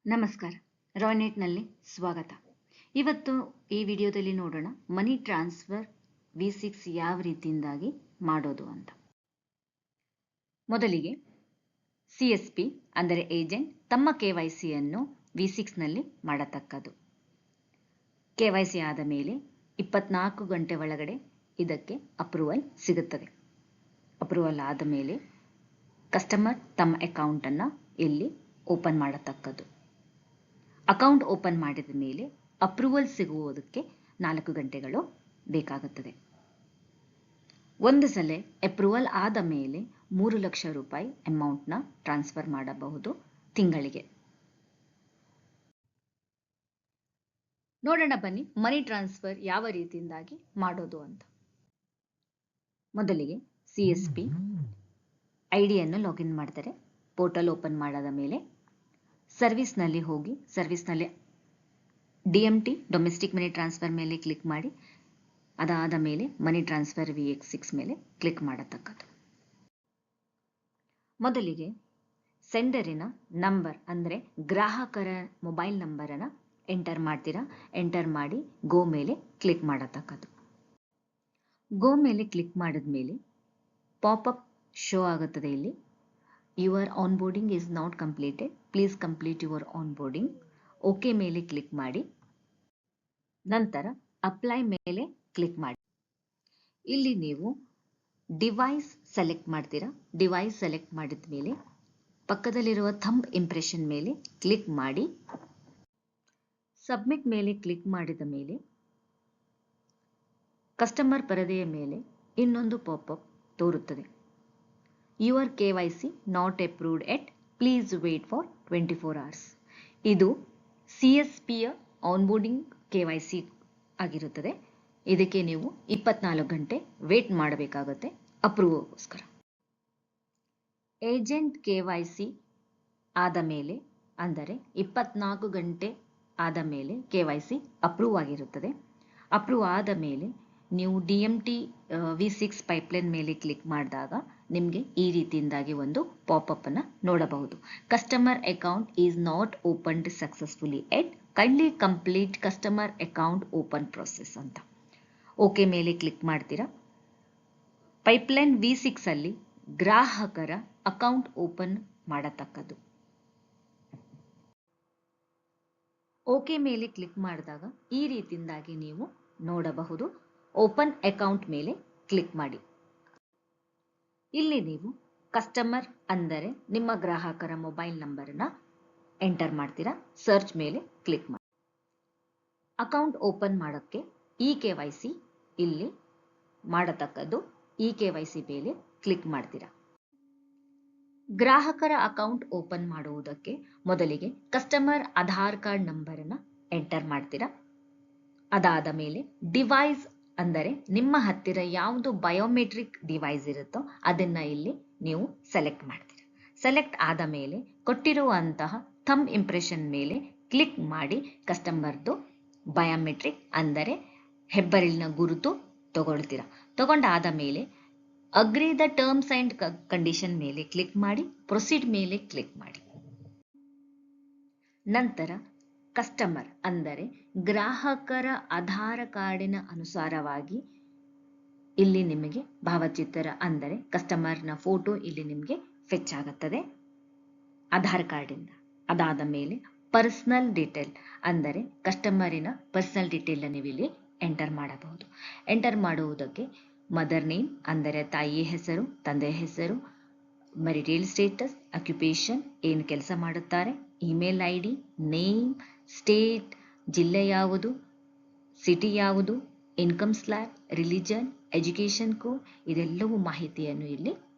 ನಮಸ್ಕಾರ. ರಾಯ್ನೆಟ್ನಲ್ಲಿ ಸ್ವಾಗತ. ಇವತ್ತು ಈ ವಿಡಿಯೋದಲ್ಲಿ ನೋಡೋಣ ಮನಿ ಟ್ರಾನ್ಸ್ಫರ್ V6 ಯಾವ ರೀತಿಯಿಂದಾಗಿ ಮಾಡೋದು ಅಂತ. ಮೊದಲಿಗೆ CSP ಅಂದರೆ ಏಜೆಂಟ್ ತಮ್ಮ KYC ಯನ್ನು V6ನಲ್ಲಿ ಮಾಡತಕ್ಕದ್ದು. KYC ಆದ ಮೇಲೆ 24 ಗಂಟೆ ಒಳಗಡೆ ಇದಕ್ಕೆ ಅಪ್ರೂವಲ್ ಸಿಗುತ್ತದೆ. ಅಪ್ರೂವಲ್ ಆದ ಮೇಲೆ ಕಸ್ಟಮರ್ ತಮ್ಮ ಅಕೌಂಟನ್ನು ಇಲ್ಲಿ ಓಪನ್ ಮಾಡತಕ್ಕದ್ದು. ಅಕೌಂಟ್ ಓಪನ್ ಮಾಡಿದ ಮೇಲೆ ಅಪ್ರೂವಲ್ ಸಿಗುವುದಕ್ಕೆ 4 ಗಂಟೆಗಳು ಬೇಕಾಗುತ್ತದೆ. ಒಂದು ಸಲ ಅಪ್ರೂವಲ್ ಆದ ಮೇಲೆ 3 ಲಕ್ಷ ರೂಪಾಯಿ ಅಮೌಂಟ್ನ ಟ್ರಾನ್ಸ್ಫರ್ ಮಾಡಬಹುದು ತಿಂಗಳಿಗೆ. ನೋಡೋಣ ಬನ್ನಿ ಮನಿ ಟ್ರಾನ್ಸ್ಫರ್ ಯಾವ ರೀತಿಯಿಂದಾಗಿ ಮಾಡೋದು ಅಂತ. ಮೊದಲಿಗೆ CSP ಐಡಿಯನ್ನು ಲಾಗಿನ್ ಮಾಡ್ತಾರೆ. ಪೋರ್ಟಲ್ ಓಪನ್ ಮಾಡಾದ ಮೇಲೆ ಸರ್ವಿಸ್ನಲ್ಲಿ ಹೋಗಿ ಸರ್ವಿಸ್ನಲ್ಲಿ DMT ಡೊಮೆಸ್ಟಿಕ್ ಮನಿ ಟ್ರಾನ್ಸ್ಫರ್ ಮೇಲೆ ಕ್ಲಿಕ್ ಮಾಡಿ ಅದಾದ ಮೇಲೆ ಮನಿ ಟ್ರಾನ್ಸ್ಫರ್ V6 ಮೇಲೆ ಕ್ಲಿಕ್ ಮಾಡತಕ್ಕದ್ದು. ಮೊದಲಿಗೆ ಸೆಂಡರಿನ ನಂಬರ್ ಅಂದರೆ ಗ್ರಾಹಕರ ಮೊಬೈಲ್ ನಂಬರನ್ನು ಎಂಟರ್ ಮಾಡ್ತೀರಾ. ಎಂಟರ್ ಮಾಡಿ ಗೋ ಮೇಲೆ ಕ್ಲಿಕ್ ಮಾಡತಕ್ಕದ್ದು. ಗೋ ಮೇಲೆ ಕ್ಲಿಕ್ ಮಾಡಿದ ಮೇಲೆ ಪಾಪಪ್ ಶೋ ಆಗುತ್ತದೆ. ಇಲ್ಲಿ your onboarding is not completed, please complete your onboarding. Okay ಮೇಲೆ ಕ್ಲಿಕ್ ಮಾಡಿ ನಂತರ ಅಪ್ಲೈ ಮೇಲೆ ಕ್ಲಿಕ್ ಮಾಡಿ. ಇಲ್ಲಿ ನೀವು ಡಿವೈಸ್ ಸೆಲೆಕ್ಟ್ ಮಾಡ್ತೀರಾ. ಡಿವೈಸ್ ಸೆಲೆಕ್ಟ್ ಮಾಡಿದ ಮೇಲೆ ಪಕ್ಕದಲ್ಲಿರುವ ಥಂಬ್ ಇಂಪ್ರೆಷನ್ ಮೇಲೆ ಕ್ಲಿಕ್ ಮಾಡಿ ಸಬ್ಮಿಟ್ ಮೇಲೆ ಕ್ಲಿಕ್ ಮಾಡಿದ ಮೇಲೆ ಕಸ್ಟಮರ್ ಪರದೆಯ ಮೇಲೆ ಇನ್ನೊಂದು ಪಾಪಪ್ ತೋರುತ್ತದೆ. Your KYC not approved yet, please wait for 24 hours. ಇದು CSPಯ ಆನ್ಬೋರ್ಡಿಂಗ್ KYC ಆಗಿರುತ್ತದೆ. ಇದಕ್ಕೆ ನೀವು 24 ಗಂಟೆ ವೇಟ್ ಮಾಡಬೇಕಾಗುತ್ತೆ ಅಪ್ರೂವ್ಗೋಸ್ಕರ. ಏಜೆಂಟ್ KYC ಆದ ಮೇಲೆ ಅಂದರೆ 24 ಗಂಟೆ ಆದ ಮೇಲೆ KYC ಅಪ್ರೂವ್ ಆಗಿರುತ್ತದೆ. ಅಪ್ರೂವ್ ಆದ ಮೇಲೆ ನೀವು DMT V6 ಪೈಪ್ಲೈನ್ ಮೇಲೆ ಕ್ಲಿಕ್ ಮಾಡಿದಾಗ ನಿಮಗೆ ಈ ರೀತಿಯಿಂದಾಗಿ ಒಂದು ಪಾಪಪ್ ಅನ್ನು ನೋಡಬಹುದು. Customer account is not opened successfully at, kindly complete customer account open process ಅಂತ. ಓಕೆ ಮೇಲೆ ಕ್ಲಿಕ್ ಮಾಡ್ತೀರಾ. ಪೈಪ್ಲೈನ್ V6 ಅಲ್ಲಿ ಗ್ರಾಹಕರ ಅಕೌಂಟ್ ಓಪನ್ ಮಾಡತಕ್ಕದ್ದು. ಓಕೆ ಮೇಲೆ ಕ್ಲಿಕ್ ಮಾಡಿದಾಗ ಈ ರೀತಿಯಿಂದಾಗಿ ನೀವು ನೋಡಬಹುದು. ಓಪನ್ ಅಕೌಂಟ್ ಮೇಲೆ ಕ್ಲಿಕ್ ಮಾಡಿ. ಇಲ್ಲಿ ನೀವು ಕಸ್ಟಮರ್ ಅಂದರೆ ನಿಮ್ಮ ಗ್ರಾಹಕರ ಮೊಬೈಲ್ ನಂಬರನ್ನು ಎಂಟರ್ ಮಾಡ್ತೀರಾ. ಸರ್ಚ್ ಮೇಲೆ ಕ್ಲಿಕ್ ಮಾಡಿ. ಅಕೌಂಟ್ ಓಪನ್ ಮಾಡೋಕ್ಕೆ KYC ಇಲ್ಲಿ ಮಾಡತಕ್ಕದ್ದು. KYC ಮೇಲೆ ಕ್ಲಿಕ್ ಮಾಡ್ತೀರಾ. ಗ್ರಾಹಕರ ಅಕೌಂಟ್ ಓಪನ್ ಮಾಡುವುದಕ್ಕೆ ಮೊದಲಿಗೆ ಕಸ್ಟಮರ್ ಆಧಾರ್ ಕಾರ್ಡ್ ನಂಬರನ್ನು ಎಂಟರ್ ಮಾಡ್ತೀರಾ. ಅದಾದ ಮೇಲೆ ಡಿವೈಸ್ ಅಂದರೆ ನಿಮ್ಮ ಹತ್ತಿರ ಯಾವುದು ಬಯೋಮೆಟ್ರಿಕ್ ಡಿವೈಸ್ ಇರುತ್ತೋ ಅದನ್ನ ಇಲ್ಲಿ ನೀವು ಸೆಲೆಕ್ಟ್ ಮಾಡ್ತೀರಾ. ಸೆಲೆಕ್ಟ್ ಆದ ಮೇಲೆ ಕೊಟ್ಟಿರುವಂತಹ ಥಂಬ್ ಇಂಪ್ರೆಷನ್ ಮೇಲೆ ಕ್ಲಿಕ್ ಮಾಡಿ ಕಸ್ಟಮರ್ದು ಬಯೋಮೆಟ್ರಿಕ್ ಅಂದರೆ ಹೆಬ್ಬೆರಳಿನ ಗುರುತು ತಗೊಳ್ತೀರಾ. ತಗೊಂಡಾದ ಮೇಲೆ agri the terms and condition ಮೇಲೆ ಕ್ಲಿಕ್ ಮಾಡಿ ಪ್ರೊಸೀಡ್ ಮೇಲೆ ಕ್ಲಿಕ್ ಮಾಡಿ. ನಂತರ ಕಸ್ಟಮರ್ ಅಂದರೆ ಗ್ರಾಹಕರ ಆಧಾರ್ ಕಾರ್ಡಿನ ಅನುಸಾರವಾಗಿ ಇಲ್ಲಿ ನಿಮಗೆ ಭಾವಚಿತ್ರ ಅಂದರೆ ಕಸ್ಟಮರ್ನ ಫೋಟೋ ಇಲ್ಲಿ ನಿಮಗೆ ಫೆಚ್ ಆಗುತ್ತದೆ ಆಧಾರ್ ಕಾರ್ಡಿಂದ. ಅದಾದ ಮೇಲೆ ಪರ್ಸನಲ್ ಡೀಟೇಲ್ ಅಂದರೆ ಕಸ್ಟಮರಿನ ಪರ್ಸನಲ್ ಡೀಟೇಲ್ ನೀವು ಇಲ್ಲಿ ಎಂಟರ್ ಮಾಡಬಹುದು. ಎಂಟರ್ ಮಾಡುವುದಕ್ಕೆ ಮದರ್ ನೇಮ್ ಅಂದರೆ ತಾಯಿಯ ಹೆಸರು, ತಂದೆಯ ಹೆಸರು, ಮ್ಯಾರಿಟಲ್ ಸ್ಟೇಟಸ್, ಅಕ್ಯುಪೇಷನ್ ಏನು ಕೆಲಸ ಮಾಡುತ್ತಾರೆ, ಇಮೇಲ್ ID, ನೇಮ್, ಸ್ಟೇಟ್, ಜಿಲ್ಲೆ ಯಾವುದು, ಸಿಟಿ ಯಾವುದು, income slab, religion, education code ಇದೆಲ್ಲವೂ ಮಾಹಿತಿಯನ್ನು ಇಲ್ಲಿ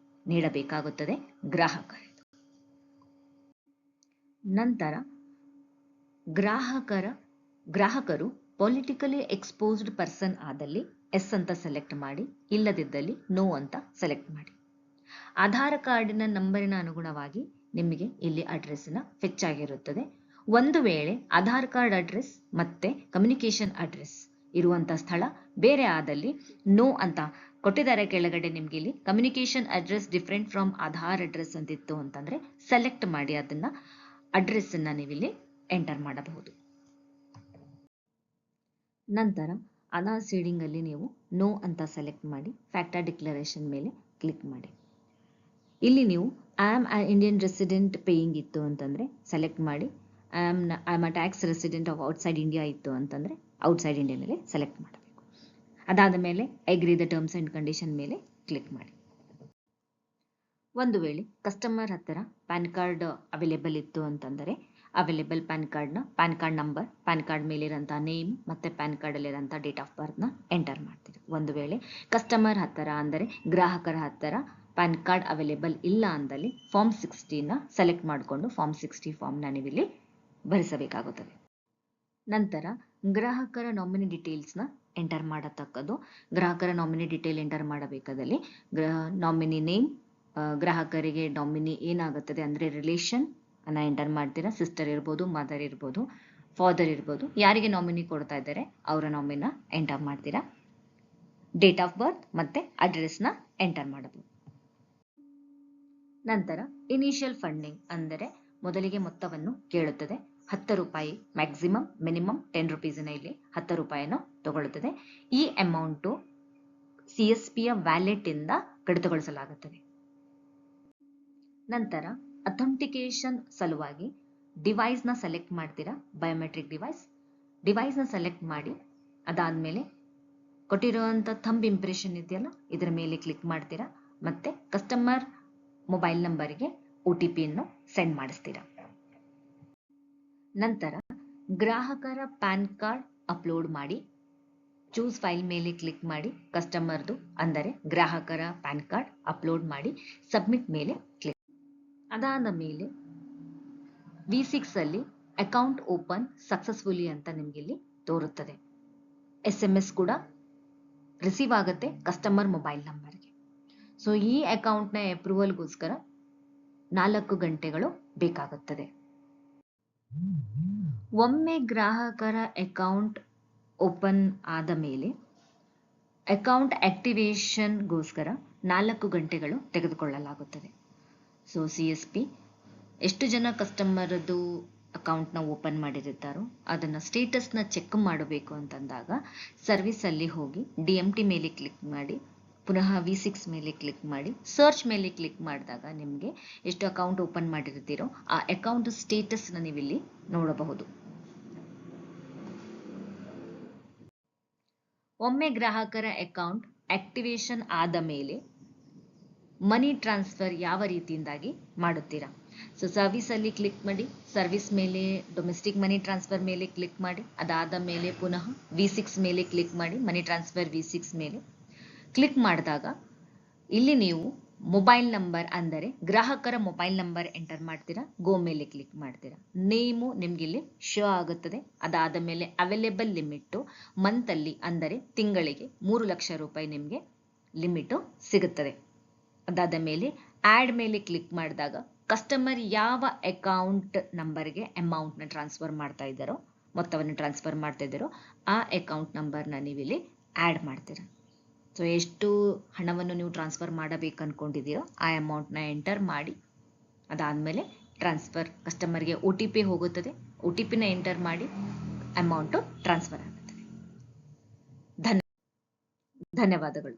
ನೀಡಬೇಕಾಗುತ್ತದೆ ಗ್ರಾಹಕರು. ನಂತರ ಗ್ರಾಹಕರು ಪೊಲಿಟಿಕಲಿ ಎಕ್ಸ್ಪೋಸ್ಡ್ ಪರ್ಸನ್ ಆದಲ್ಲಿ ಎಸ್ ಅಂತ ಸೆಲೆಕ್ಟ್ ಮಾಡಿ, ಇಲ್ಲದಿದ್ದಲ್ಲಿ ನೋ ಅಂತ ಸೆಲೆಕ್ಟ್ ಮಾಡಿ. ಆಧಾರ್ ಕಾರ್ಡಿನ ನಂಬರಿನ ಅನುಗುಣವಾಗಿ ನಿಮಗೆ ಇಲ್ಲಿ ಅಡ್ರೆಸ್ನ ಫೆಚ್ ಆಗಿರುತ್ತದೆ. ಒಂದು ವೇಳೆ ಆಧಾರ್ ಕಾರ್ಡ್ ಅಡ್ರೆಸ್ ಮತ್ತೆ ಕಮ್ಯುನಿಕೇಶನ್ ಅಡ್ರೆಸ್ ಇರುವಂಥ ಸ್ಥಳ ಬೇರೆ ಆದಲ್ಲಿ ನೋ ಅಂತ ಕೊಟ್ಟಿದ್ದಾರೆ. ಕೆಳಗಡೆ ನಿಮಗೆ ಇಲ್ಲಿ communication address different from Aadhaar address ಅಂತಿತ್ತು ಅಂತಂದ್ರೆ ಸೆಲೆಕ್ಟ್ ಮಾಡಿ ಅದನ್ನ ಅಡ್ರೆಸ್ಸನ್ನು ನೀವಿಲ್ಲಿ ಎಂಟರ್ ಮಾಡಬಹುದು. ನಂತರ ಆಧಾರ್ ಸೀಡಿಂಗ್ ಅಲ್ಲಿ ನೀವು ನೋ ಅಂತ ಸೆಲೆಕ್ಟ್ ಮಾಡಿ ಫ್ಯಾಕ್ಟರ್ ಡಿಕ್ಲರೇಷನ್ ಮೇಲೆ ಕ್ಲಿಕ್ ಮಾಡಿ. ಇಲ್ಲಿ ನೀವು I am Indian resident paying ಇತ್ತು ಅಂತಂದ್ರೆ ಸೆಲೆಕ್ಟ್ ಮಾಡಿ. I am a tax resident of outside India ಇತ್ತು ಅಂತಂದ್ರೆ ಔಟ್ಸೈಡ್ ಇಂಡಿಯಾ ಮೇಲೆ ಸೆಲೆಕ್ಟ್ ಮಾಡಬೇಕು. ಅದಾದ ಮೇಲೆ agri the terms and condition ಮೇಲೆ ಕ್ಲಿಕ್ ಮಾಡಿ. ಒಂದು ವೇಳೆ ಕಸ್ಟಮರ್ ಹತ್ತಿರ ಪ್ಯಾನ್ ಕಾರ್ಡ್ ಅವೈಲೇಬಲ್ ಇತ್ತು ಅಂತಂದರೆ available PAN card number, PAN card ಮೇಲಿರೋಂಥ ನೇಮ್ ಮತ್ತೆ ಪ್ಯಾನ್ ಕಾರ್ಡ್ ಅಲ್ಲಿರೋಂಥ ಡೇಟ್ ಆಫ್ ಬರ್ತ್ನ ಎಂಟರ್ ಮಾಡ್ತೀರಿ. ಒಂದು ವೇಳೆ ಕಸ್ಟಮರ್ ಹತ್ತಿರ ಅಂದರೆ ಗ್ರಾಹಕರ ಹತ್ತಿರ ಪ್ಯಾನ್ ಕಾರ್ಡ್ ಅವೈಲೇಬಲ್ ಇಲ್ಲ ಅಂದಲ್ಲಿ ಫಾರ್ಮ್ 60ನ ಸೆಲೆಕ್ಟ್ ಮಾಡಿಕೊಂಡು ಫಾರ್ಮ್ 60 ಫಾರ್ಮ್ನ ನೀವಿಲ್ಲಿ ಭರಿಸಬೇಕಾಗುತ್ತದೆ. ನಂತರ ಗ್ರಾಹಕರ ನಾಮಿನಿ ಡೀಟೇಲ್ಸ್ನ ಎಂಟರ್ ಮಾಡತಕ್ಕದ್ದು. ಗ್ರಾಹಕರ ನಾಮಿನಿ ಡೀಟೇಲ್ ಎಂಟರ್ ಮಾಡಬೇಕಾದಲ್ಲಿ ನಾಮಿನಿ ನೇಮ್, ಗ್ರಾಹಕರಿಗೆ ನಾಮಿನಿ ಏನಾಗುತ್ತದೆ ಅಂದರೆ ರಿಲೇಷನ್ ಅನ್ನ ಎಂಟರ್ ಮಾಡ್ತೀರಾ. ಸಿಸ್ಟರ್ ಇರ್ಬೋದು, ಮದರ್ ಇರ್ಬೋದು, ಫಾದರ್ ಇರ್ಬೋದು, ಯಾರಿಗೆ ನಾಮಿನಿ ಕೊಡ್ತಾ ಇದ್ದಾರೆ ಅವರ ನಾಮಿನ ಎಂಟರ್ ಮಾಡ್ತೀರಾ. ಡೇಟ್ ಆಫ್ ಬರ್ತ್ ಮತ್ತೆ ಅಡ್ರೆಸ್ನ ಎಂಟರ್ ಮಾಡಬಹುದು. ನಂತರ ಇನಿಷಿಯಲ್ ಫಂಡಿಂಗ್ ಅಂದರೆ ಮೊದಲಿಗೆ ಮೊತ್ತವನ್ನು ಕೇಳುತ್ತದೆ. 10 ರೂಪಾಯಿ ಮ್ಯಾಕ್ಸಿಮಮ್, ಮಿನಿಮಮ್ 10 ರುಪೀಸ್ನ ಇಲ್ಲಿ 10 ರೂಪಾಯಿನ ತಗೊಳ್ಳುತ್ತದೆ. ಈ ಅಮೌಂಟು CSPಯ ವ್ಯಾಲೆಟ್ ಇಂದ ಕಡಿತಗೊಳಿಸಲಾಗುತ್ತದೆ. ನಂತರ ಅಥೆಂಟಿಕೇಶನ್ ಸಲುವಾಗಿ ಡಿವೈಸ್ನ ಸೆಲೆಕ್ಟ್ ಮಾಡ್ತೀರಾ. ಬಯೋಮೆಟ್ರಿಕ್ ಡಿವೈಸ್ನ ಸೆಲೆಕ್ಟ್ ಮಾಡಿ ಅದಾದಮೇಲೆ ಕೊಟ್ಟಿರುವಂಥ ಥಂಬ್ ಇಂಪ್ರೆಷನ್ ಇದೆಯಲ್ಲ ಇದರ ಮೇಲೆ ಕ್ಲಿಕ್ ಮಾಡ್ತೀರಾ. ಮತ್ತೆ ಕಸ್ಟಮರ್ ಮೊಬೈಲ್ ನಂಬರ್ಗೆ OTP ಅನ್ನು ಸೆಂಡ್ ಮಾಡಿಸ್ತೀರಾ. ನಂತರ ಗ್ರಾಹಕರ ಪ್ಯಾನ್ ಕಾರ್ಡ್ ಅಪ್ಲೋಡ್ ಮಾಡಿ ಚೂಸ್ ಫೈಲ್ ಮೇಲೆ ಕ್ಲಿಕ್ ಮಾಡಿ ಕಸ್ಟಮರ್ದು ಅಂದರೆ ಗ್ರಾಹಕರ ಪ್ಯಾನ್ ಕಾರ್ಡ್ ಅಪ್ಲೋಡ್ ಮಾಡಿ ಸಬ್ಮಿಟ್ ಮೇಲೆ ಕ್ಲಿಕ್. ಅದಾದ ಮೇಲೆ V6 ಅಲ್ಲಿ ಅಕೌಂಟ್ ಓಪನ್ ಸಕ್ಸಸ್ಫುಲಿ ಅಂತ ನಿಮ್ಗೆ ಇಲ್ಲಿ ತೋರುತ್ತದೆ. SMS ಕೂಡ ರಿಸೀವ್ ಆಗುತ್ತೆ ಕಸ್ಟಮರ್ ಮೊಬೈಲ್ ನಂಬರ್ಗೆ. ಸೊ ಈ ಅಕೌಂಟ್ನ ಅಪ್ರೂವಲ್ಗೋಸ್ಕರ 4 ಗಂಟೆಗಳು ಬೇಕಾಗುತ್ತದೆ. ಒಮ್ಮೆ ಗ್ರಾಹಕರ ಅಕೌಂಟ್ ಓಪನ್ ಆದ ಮೇಲೆ ಅಕೌಂಟ್ ಆಕ್ಟಿವೇಶನ್ಗೋಸ್ಕರ 4 ಗಂಟೆಗಳು ತೆಗೆದುಕೊಳ್ಳಲಾಗುತ್ತದೆ. ಸೊ CSP ಎಷ್ಟು ಜನ ಕಸ್ಟಮರ್ದು ಅಕೌಂಟ್ನ ಓಪನ್ ಮಾಡಿರುತ್ತಾರೋ ಅದನ್ನು ಸ್ಟೇಟಸ್ನ ಚೆಕ್ ಮಾಡಬೇಕು ಅಂತಂದಾಗ ಸರ್ವಿಸಲ್ಲಿ ಹೋಗಿ DMT ಮೇಲೆ ಕ್ಲಿಕ್ ಮಾಡಿ ಪುನಃ V6 ಮೇಲೆ ಕ್ಲಿಕ್ ಮಾಡಿ ಸರ್ಚ್ ಮೇಲೆ ಕ್ಲಿಕ್ ಮಾಡಿದಾಗ ನಿಮಗೆ ಎಷ್ಟು ಅಕೌಂಟ್ ಓಪನ್ ಮಾಡಿರ್ತೀರೋ ಆ ಅಕೌಂಟ್ ಸ್ಟೇಟಸ್ನ ನೀವಿಲ್ಲಿ ನೋಡಬಹುದು. ಒಮ್ಮೆ ಗ್ರಾಹಕರ ಅಕೌಂಟ್ ಆಕ್ಟಿವೇಶನ್ ಆದ ಮೇಲೆ ಮನಿ ಟ್ರಾನ್ಸ್ಫರ್ ಯಾವ ರೀತಿಯಿಂದಾಗಿ ಮಾಡುತ್ತೀರಾ. ಸೊ ಸರ್ವಿಸ್ ಅಲ್ಲಿ ಕ್ಲಿಕ್ ಮಾಡಿ, ಸರ್ವಿಸ್ ಮೇಲೆ ಡೊಮೆಸ್ಟಿಕ್ ಮನಿ ಟ್ರಾನ್ಸ್ಫರ್ ಮೇಲೆ ಕ್ಲಿಕ್ ಮಾಡಿ, ಅದಾದ ಮೇಲೆ ಪುನಃ V6 ಮೇಲೆ ಕ್ಲಿಕ್ ಮಾಡಿ ಮನಿ ಟ್ರಾನ್ಸ್ಫರ್ V6 ಮೇಲೆ ಕ್ಲಿಕ್ ಮಾಡಿದಾಗ ಇಲ್ಲಿ ನೀವು ಮೊಬೈಲ್ ನಂಬರ್ ಅಂದರೆ ಗ್ರಾಹಕರ ಮೊಬೈಲ್ ನಂಬರ್ ಎಂಟರ್ ಮಾಡ್ತೀರಾ. ಗೋ ಮೇಲೆ ಕ್ಲಿಕ್ ಮಾಡ್ತೀರಾ. ನೇಮು ನಿಮ್ಗೆ ಇಲ್ಲಿ ಶೋ ಆಗುತ್ತದೆ. ಅದಾದ ಮೇಲೆ ಅವೈಲೇಬಲ್ ಲಿಮಿಟ್ ಮಂತಲ್ಲಿ ಅಂದರೆ ತಿಂಗಳಿಗೆ 3 ಲಕ್ಷ ರೂಪಾಯಿ ನಿಮಗೆ ಲಿಮಿಟು ಸಿಗುತ್ತದೆ. ಅದಾದ ಮೇಲೆ ಆಡ್ ಮೇಲೆ ಕ್ಲಿಕ್ ಮಾಡಿದಾಗ ಕಸ್ಟಮರ್ ಯಾವ ಅಕೌಂಟ್ ನಂಬರ್ಗೆ ಅಮೌಂಟ್ನ ಟ್ರಾನ್ಸ್ಫರ್ ಮಾಡ್ತಾ ಇದ್ದಾರೋ ಮೊತ್ತವನ್ನು ಟ್ರಾನ್ಸ್ಫರ್ ಮಾಡ್ತಾ ಇದ್ದಾರೋ ಆ ಅಕೌಂಟ್ ನಂಬರ್ನ ನೀವಿಲ್ಲಿ ಆ್ಯಡ್ ಮಾಡ್ತೀರಾ. ಸೊ ಎಷ್ಟು ಹಣವನ್ನು ನೀವು ಟ್ರಾನ್ಸ್ಫರ್ ಮಾಡಬೇಕು ಅನ್ಕೊಂಡಿದ್ದೀರೋ ಆ ಅಮೌಂಟ್ನ ಎಂಟರ್ ಮಾಡಿ ಅದಾದಮೇಲೆ ಟ್ರಾನ್ಸ್ಫರ್ ಕಸ್ಟಮರ್ಗೆ OTP ಹೋಗುತ್ತದೆ. OTPನ ಎಂಟರ್ ಮಾಡಿ ಅಮೌಂಟು ಟ್ರಾನ್ಸ್ಫರ್ ಆಗುತ್ತದೆ. ಧನ್ಯವಾದಗಳು.